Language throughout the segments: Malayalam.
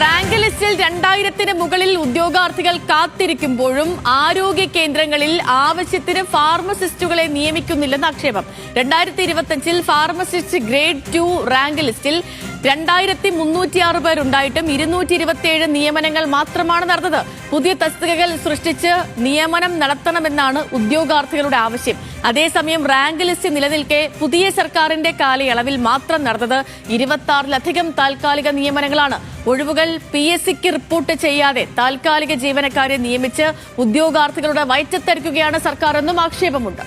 റാങ്ക് ലിസ്റ്റിൽ 2000-ന് മുകളിൽ ഉദ്യോഗാർത്ഥികൾ കാത്തിരിക്കുമ്പോഴും ആരോഗ്യ കേന്ദ്രങ്ങളിൽ ആവശ്യത്തിന് ഫാർമസിസ്റ്റുകളെ നിയമിക്കുന്നില്ലെന്ന് ആക്ഷേപം. 2025-ൽ ഫാർമസിസ്റ്റ് ഗ്രേഡ് 2 റാങ്ക് ലിസ്റ്റിൽ 2306 പേരുണ്ടായിട്ടും 227 നിയമനങ്ങൾ മാത്രമാണ് നടന്നത്. പുതിയ തസ്തികകൾ സൃഷ്ടിച്ച് നിയമനം നടത്തണമെന്നാണ് ഉദ്യോഗാർത്ഥികളുടെ ആവശ്യം. അതേസമയം റാങ്ക് ലിസ്റ്റ് നിലനിൽക്കെ പുതിയ സർക്കാരിന്റെ കാലയളവിൽ മാത്രം നടന്നത് 26-ലധികം താൽക്കാലിക നിയമനങ്ങളാണ്. ഒഴിവുകൾ PSCക്ക് റിപ്പോർട്ട് ചെയ്യാതെ താൽക്കാലിക ജീവനക്കാരെ നിയമിച്ച് ഉദ്യോഗാർത്ഥികളുടെ വയറ്റത്തടിക്കുകയാണ് സർക്കാർ എന്നും ആക്ഷേപമുണ്ട്.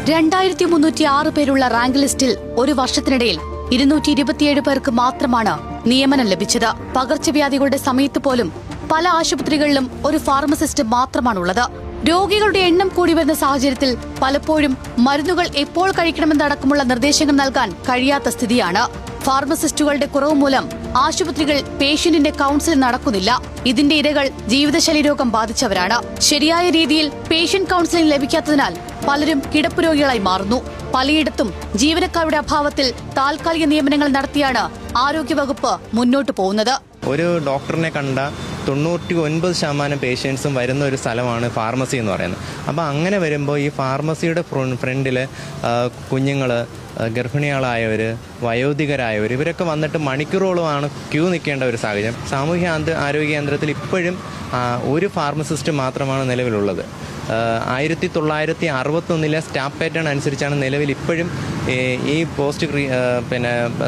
2306 പേരുള്ള റാങ്ക് ലിസ്റ്റിൽ ഒരു വർഷത്തിനിടയിൽ 227 പേർക്ക് മാത്രമാണ് നിയമനം ലഭിച്ചത്. പകർച്ചവ്യാധികളുടെ സമയത്ത് പോലും പല ആശുപത്രികളിലും ഒരു ഫാർമസിസ്റ്റ് മാത്രമാണുള്ളത്. രോഗികളുടെ എണ്ണം കൂടി വരുന്ന സാഹചര്യത്തിൽ പലപ്പോഴും മരുന്നുകൾ എപ്പോൾ കഴിക്കണമെന്നടക്കമുള്ള നിർദ്ദേശങ്ങൾ നൽകാൻ കഴിയാത്ത സ്ഥിതിയാണ്. ഫാർമസിസ്റ്റുകളുടെ കുറവ് മൂലം ആശുപത്രികൾ പേഷ്യന്റിന്റെ കൌൺസിൽ നടക്കുന്നില്ല. ഇതിന്റെ ഇരകൾ ജീവിതശൈലി രോഗം ബാധിച്ചവരാണ്. ശരിയായ രീതിയിൽ പേഷ്യന്റ് കൌൺസിലിംഗ് ലഭിക്കാത്തതിനാൽ പലരും കിടപ്പ് രോഗികളായി മാറുന്നു. പലയിടത്തും ജീവനക്കാരുടെ അഭാവത്തിൽ താൽക്കാലിക നിയമനങ്ങൾ നടത്തിയാണ് ആരോഗ്യവകുപ്പ് മുന്നോട്ടു പോകുന്നത്. ഒരു ഡോക്ടറിനെ കണ്ട 99% പേഷ്യൻസും വരുന്ന ഒരു സ്ഥലമാണ് ഫാർമസി എന്ന് പറയുന്നത്. അപ്പോൾ അങ്ങനെ വരുമ്പോൾ ഈ ഫാർമസിയുടെ ഫ്രണ്ടിൽ കുഞ്ഞുങ്ങൾ, ഗർഭിണികളായവർ, വയോധികരായവർ ഇവരൊക്കെ വന്നിട്ട് മണിക്കൂറോളമാണ് ക്യൂ നിൽക്കേണ്ട ഒരു സാഹചര്യം. സാമൂഹ്യ ആരോഗ്യ കേന്ദ്രത്തിൽ ഇപ്പോഴും ഒരു ഫാർമസിസ്റ്റ് മാത്രമാണ് നിലവിലുള്ളത്. 1961 സ്റ്റാഫ് പാറ്റേൺ അനുസരിച്ചാണ് നിലവിൽ ഇപ്പോഴും ഈ പോസ്റ്റ്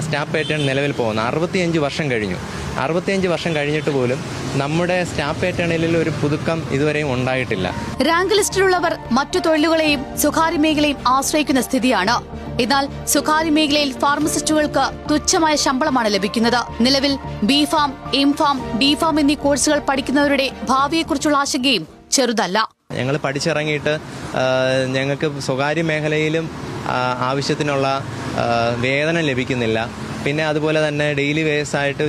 സ്റ്റാഫ് പാറ്റേൺ നിലവിൽ പോകുന്നത്. 65 വർഷം കഴിഞ്ഞു. 65 വർഷം കഴിഞ്ഞിട്ട് പോലും നമ്മുടെ സ്റ്റാഫ് പാറ്റേണിൽ ഒരു പുതുക്കം ഇതുവരെയും ഉണ്ടായിട്ടില്ല. റാങ്ക് ലിസ്റ്റിലുള്ളവർ മറ്റു തൊഴിലുകളെയും സ്വകാര്യ മേഖലയും ആശ്രയിക്കുന്ന സ്ഥിതിയാണ്. എന്നാൽ സ്വകാര്യ മേഖലയിൽ ഫാർമസിസ്റ്റുകൾക്ക് തുച്ഛമായ ശമ്പളമാണ് ലഭിക്കുന്നത്. നിലവിൽ B.Pharm, M.Pharm, D.Pharm എന്നീ കോഴ്സുകൾ പഠിക്കുന്നവരുടെ ഭാവിയെക്കുറിച്ചുള്ള ആശങ്കയും ചെറുതല്ല. ഞങ്ങൾ പഠിച്ചിറങ്ങിയിട്ട് ഞങ്ങൾക്ക് സ്വകാര്യ മേഖലയിലും ആവശ്യത്തിനുള്ള വേതനം ലഭിക്കുന്നില്ല. പിന്നെ അതുപോലെ തന്നെ ഡെയിലി വേസായിട്ട്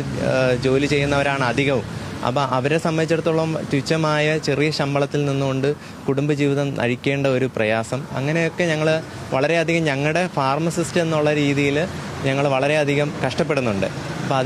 ജോലി ചെയ്യുന്നവരാണ് അധികവും. അപ്പോൾ അവരെ സംബന്ധിച്ചിടത്തോളം തുച്ഛമായ ചെറിയ ശമ്പളത്തിൽ നിന്നുകൊണ്ട് കുടുംബജീവിതം നയിക്കേണ്ട ഒരു പ്രയാസം. അങ്ങനെയൊക്കെ ഞങ്ങൾ വളരെയധികം ഞങ്ങളുടെ ഫാർമസിസ്റ്റ് എന്നുള്ള രീതിയിൽ ഞങ്ങൾ വളരെയധികം കഷ്ടപ്പെടുന്നുണ്ട്. അപ്പോൾ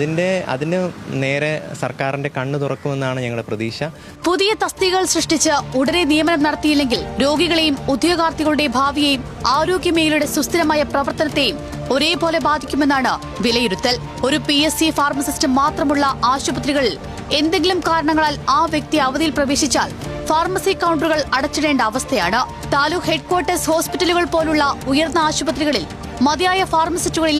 അതിന് നേരെ സർക്കാരിന്റെ കണ്ണ് തുറക്കുമെന്നാണ് ഞങ്ങളുടെ പ്രതീക്ഷ. പുതിയ തസ്തികകൾ സൃഷ്ടിച്ച് ഉടനെ നിയമനം നടത്തിയില്ലെങ്കിൽ രോഗികളെയും ഉദ്യോഗാർത്ഥികളുടെ ഭാവിയെയും ആരോഗ്യ മേഖലയുടെ സുസ്ഥിരമായ പ്രവർത്തനത്തെയും ഒരേപോലെ ബാധിക്കുമെന്നാണ് വിലയിരുത്തൽ. ഒരു PSC ഫാർമസിസ്റ്റ് മാത്രമുള്ള ആശുപത്രികളിൽ എന്തെങ്കിലും കാരണങ്ങളാൽ ആ വ്യക്തി അവധിയിൽ പ്രവേശിച്ചാൽ ഫാർമസി കൌണ്ടറുകൾ അടച്ചിടേണ്ട അവസ്ഥയാണ്. താലൂക്ക് ഹെഡ്ക്വാർട്ടേഴ്സ് ഹോസ്പിറ്റലുകൾ പോലുള്ള ഉയർന്ന ആശുപത്രികളിൽ മതിയായ ഫാർമസിസ്റ്റുകളിൽ